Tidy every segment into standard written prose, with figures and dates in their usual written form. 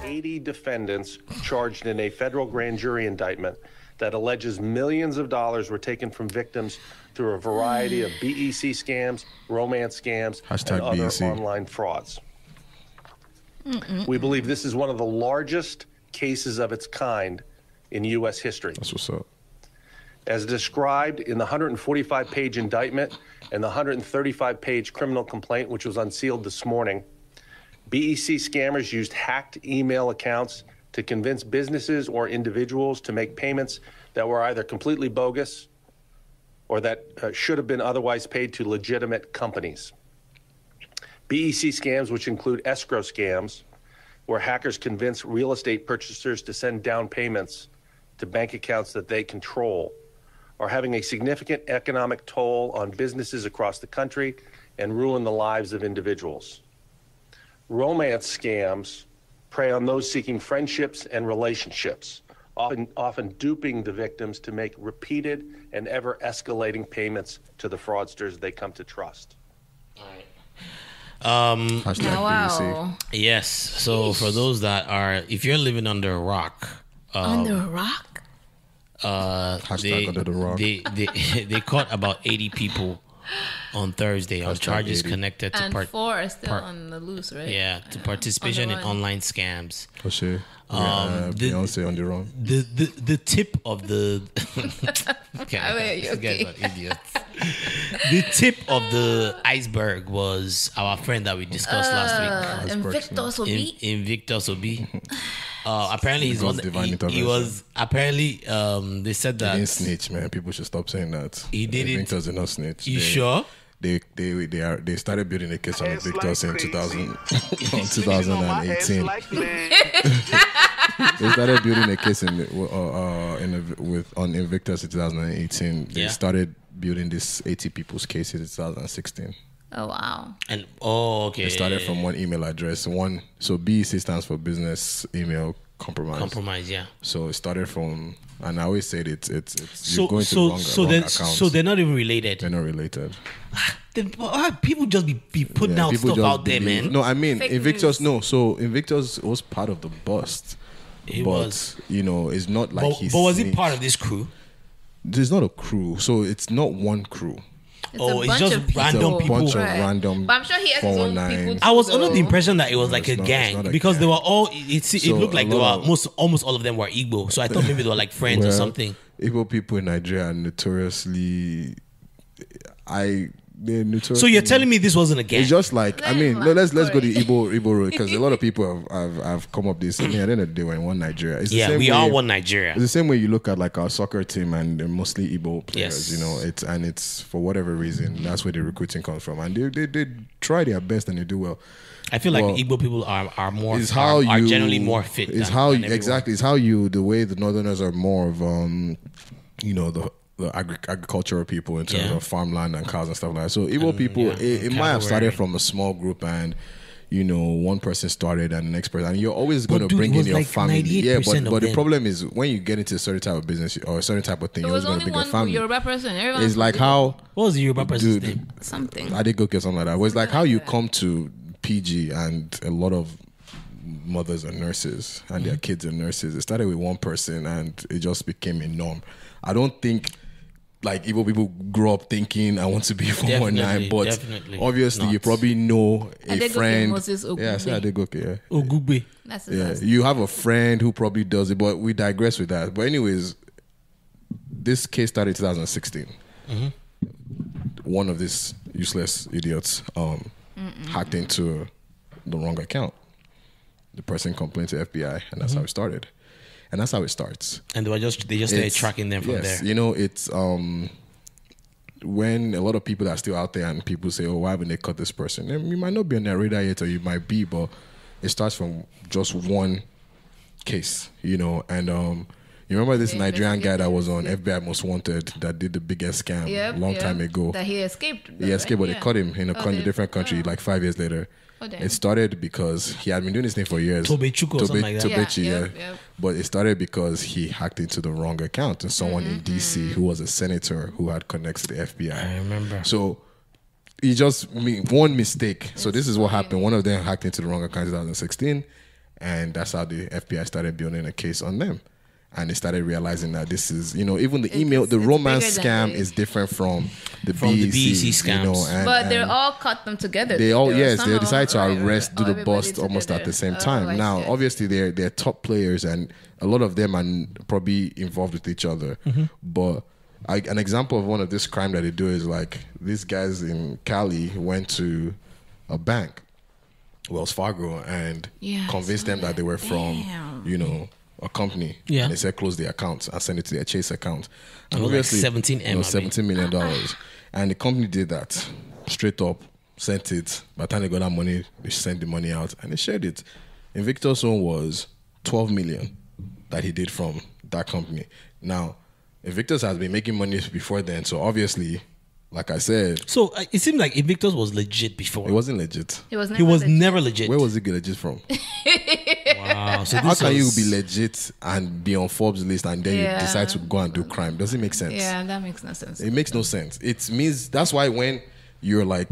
80 defendants charged in a federal grand jury indictment that alleges millions of dollars were taken from victims through a variety of BEC scams, romance scams, and other online frauds. We believe this is one of the largest cases of its kind in U.S. history. That's what's up. As described in the 145-page indictment and the 135-page criminal complaint, which was unsealed this morning, BEC scammers used hacked email accounts to convince businesses or individuals to make payments that were either completely bogus or that should have been otherwise paid to legitimate companies. BEC scams, which include escrow scams, where hackers convince real estate purchasers to send down payments to bank accounts that they control, are having a significant economic toll on businesses across the country and ruin the lives of individuals. Romance scams prey on those seeking friendships and relationships, often duping the victims to make repeated and ever-escalating payments to the fraudsters they come to trust. Wow. Yes. So for those that are, if you're living under a rock, under a rock, Under the rock. they caught about 80 people on Thursday on charges 80. connected to and 4 are still on the loose, right? Yeah, to participation in online scams. For sure. Beyonce on the run. The tip of the Okay. these guys are idiots. The tip of the iceberg was our friend that we discussed last week. Invictus Obi. Invictus Obi. Apparently God's divine he intervention. was apparently they said that He didn't snitch, man. People should stop saying that. He did it. Invictus did not snitch. You sure? They started building a case on Invictus in 2018. They started building a case on Invictus in 2018. They started building this 80 people's case in 2016. Oh wow! And okay, It started from one email address. So BEC stands for Business Email Compromise. Compromise, yeah. So it started from, and I always said it's So you're going to the wrong accounts. so they're not even related. They're not related. People just be putting out people stuff just out there, believe- man. No, I mean Fake Invictus. news. No, so Invictus was part of the bust. It but was. It's not like he's. But was it part of this crew? There's not a crew, so it's not one crew. It's Oh, a it's bunch just of people. random It's a people. bunch of Right. random. But I'm sure he has his own 419. people. I was under the So- impression that it was like a it's not- gang it's not a because they gang. were all. It So looked like a they were lot of- almost all of them were Igbo. So I thought maybe they were like friends or Well, something. Igbo people in Nigeria are notoriously. They're notoriously. So you're telling me this wasn't a gang? It's just like I mean, Like, let's go to sorry. Igbo road because a lot of people have come up this. I mean, at the end of the day, we're in one Nigeria. It's the Yeah, same we way- are one Nigeria. It's the same way you look at like our soccer team and they're mostly Igbo players. Yes. It's for whatever reason that's where the recruiting comes from, and they try their best and they do well. I feel like Well, Igbo people are more It's how are you generally more fit. It's than- how than you, everyone. exactly. It's how you the way the Northerners are more of the agricultural people in terms Yeah. of farmland and cows and stuff like that. So Igbo people, yeah, it might have started from a small group and. One person started and the next person, and you're always going to dude, bring it in was your like family. 98% but of the them. problem is when you get into a certain type of business or a certain type of thing, There you're was always going to only bring a one family. Yoruba person. Everyone It's like how What was the Yoruba person's dude, name? something. Adegoke or something like that. It was like how you come to PG and a lot of mothers are nurses and their kids are nurses. It started with one person and it just became a norm. I don't think like Igbo people grow up thinking I want to be 419, but definitely obviously not. you probably know a Adegoke friend. Moses Ogugbe. Yeah, I said Adegoke, yeah. Ogugbe. That's his Yeah, last. you have a friend who probably does it, but we digress with that. But anyways, this case started in 2016. One of these useless idiots hacked into the wrong account. The person complained to FBI, and that's how it started. And that's how it starts. And they just started It's- tracking them from yes, there. It's when a lot of people are still out there and people say, "Oh, why haven't they caught this person?" And you might not be on their radar yet, or you might be, but it starts from just one case, And you remember this Nigerian guy that was on FBI Most Wanted that did the biggest scam Yep, long yep. time ago. That he escaped. He escaped, but they caught him in a Oh, they- different country like 5 years later. Oh, damn. It started because he had been doing this thing for years. Tobechuku or something like that. Tobechi, Yeah, yeah. yep, yep. But it started because he hacked into the wrong account and someone in DC who was a senator who had connects to the FBI. I remember. So he just one mistake. So this is what happened. One of them hacked into the wrong account in 2016. And that's how the FBI started building a case on them. And they started realizing that this is, even the email, the it's romance bigger than scam this. is different from the From the BEC scams. scams. But they all cut them together. They all, There were yes, some they of decided to them- arrest, do the everybody bust almost at together. the same Oh, time. I Now, see. obviously, they're top players, and a lot of them are probably involved with each other. But an example of one of this crime that they do is like these guys in Cali went to a bank, Wells Fargo, and Yeah, I convinced saw them that they were from, Damn. a company. Yeah. And they said close their accounts and send it to their Chase account. And It was like 17 M, I mean. $17 million. And the company did that straight up, sent it. By the time they got that money, they sent the money out and they shared it. Invictus' own was 12 million that he did from that company. Now, Invictus has been making money before then, so obviously, like I said, So it seemed like Invictus was legit before. it wasn't legit. He was He was legit. never legit. Where was it legit from? Wow. So How this can you was- be legit and be on Forbes list and then you Yeah. decide to go and do crime? Doesn't make sense. Yeah, that makes no sense. It makes no sense. It means that's why when you're like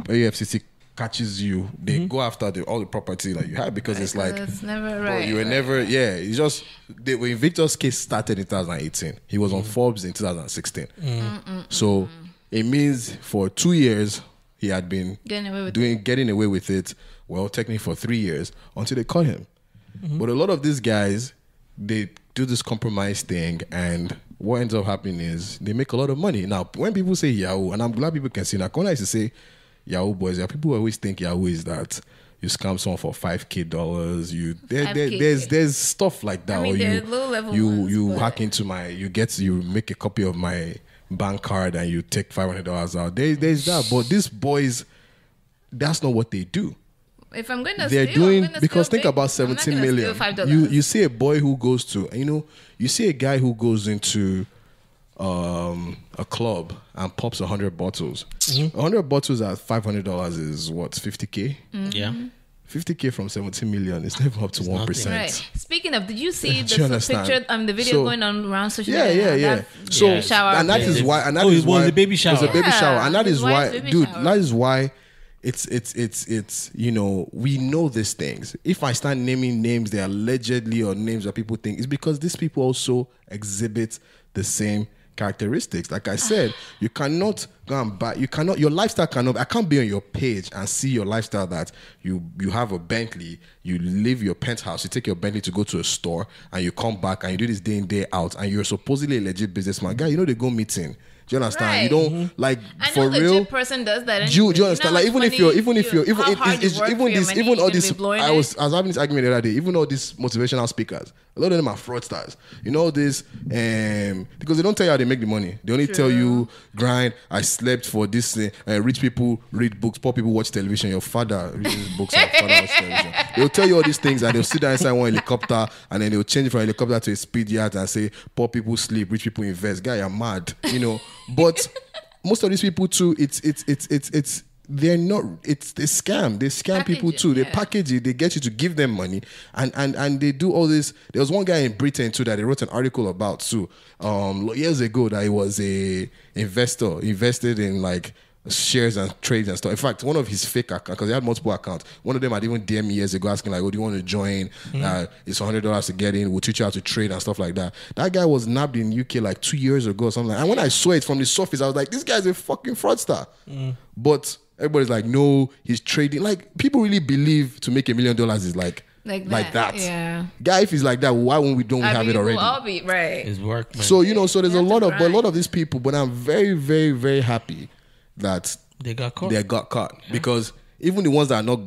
AFCC catches you, they go after all the property that you have because it's like It's never bro, right. you were right. never it's just when Victor's case started in 2018, he was on Forbes in 2016. So it means for 2 years he had been getting away with it. Well, technically for 3 years until they caught him. But a lot of these guys, they do this compromise thing, and what ends up happening is they make a lot of money. Now, when people say Yahoo, and I'm glad people can see now, when I used to say Yahoo boys, people always think Yahoo is that you scam someone for $5,000. There's stuff like that, I mean, or there are low-level you ones, but- hack into you make a copy of my bank card and you take $500 out. There's that, but these boys, that's not what they do. If I'm going to They're steal, doing I'm gonna because steal think big. about I'm not 17 gonna million. steal $5. You see a boy who goes to you see a guy who goes into a club and pops 100 bottles. 100 bottles at $500 is what, 50K? Yeah. 50K from 17 million is never up to 1%. Right. Speaking of, did you see Do you the understand? picture? The video So- going on around social Yeah, media. yeah. That So Yeah. shower. and that Yeah, is they- why, and that Oh, is it was why a baby shower. It was a baby Yeah, shower, and that his is why, wife's baby dude. shower. That is why it's we know these things. If I start naming names, they are allegedly or names that people think, it's because these people also exhibit the same characteristics. Like I said, you cannot go and buy. You cannot. Your lifestyle cannot. I can't be on your page and see your lifestyle that you have a Bentley, you leave your penthouse, you take your Bentley to go to a store, and you come back and you do this day in day out, and you're supposedly a legit businessman. Guy, they go meeting. Do you understand? You Right. don't like I for know real. legit person does that. Do you anyway. understand? know Like how even if much you're money even if you're even how hard you it's work even for your this money, even all you can this be blowing I it. was having this argument the other day. Even all these motivational speakers, a lot of them are fraudsters. You know this because they don't tell you how they make the money. They only tell you grind. I slept for this. Rich people read books. Poor people watch television. Your father reads books. And your father watches television. They'll tell you all these things, and they'll sit down inside one helicopter, and then they'll change it from helicopter to a speed yacht and say, "Poor people sleep, rich people invest." Guy, you're mad. But most of these people too, they're not. They scam. They scam Package people it, too. They yeah. package it. They get you to give them money, and they do all this. There was one guy in Britain too that they wrote an article about too, years ago, that he was a investor, invested in like shares and trades and stuff. In fact, one of his fake accounts, because he had multiple accounts, one of them had even DM me years ago asking like, "Oh, do you want to join? It's $100 to get in. We'll teach you how to trade and stuff like that." That guy was nabbed in UK like 2 years ago or something. And when I saw it from the surface, I was like, "This guy's a fucking fraudster." But everybody's like, "No, he's trading." Like people really believe to make $1 million is like that. Yeah. Guy, if he's like that, why won't we don't have it already? We'll all be right. His work, man. So so there's You a have lot to of but a lot grind. of these people. But I'm very, very, very happy that they got caught. they got caught because even the ones that are not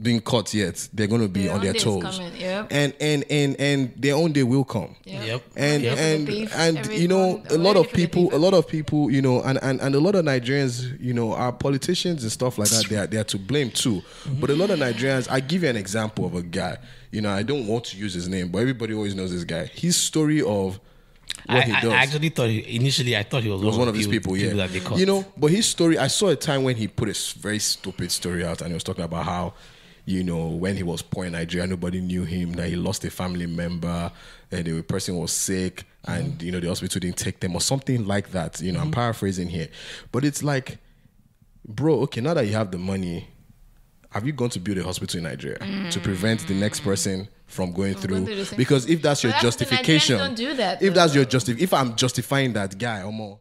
being caught yet, they're going to be Their on own their day is toes, coming, yep. and their own day will come. Yep. And Yep. and Beef, and every you know one- a lot of every people beef. and a lot of Nigerians, our politicians and stuff like that, they are to blame too. But a lot of Nigerians, I give you an example of a guy. I don't want to use his name, but everybody always knows this guy. His story of what he I does. actually thought initially I thought he was Was one of these people, yeah. that they caught. But his story, I saw a time when he put a very stupid story out, and he was talking about how, when he was poor in Nigeria, nobody knew him, that he lost a family member, and the person was sick, and, the hospital didn't take them, or something like that. I'm paraphrasing here. But it's like, bro, okay, now that you have the money, have you gone to build a hospital in Nigeria to prevent the next person from going through? through the same- Because if that's your But that's- the Nigerians justification, don't do that, if though. that's your if I'm justifying that guy or more,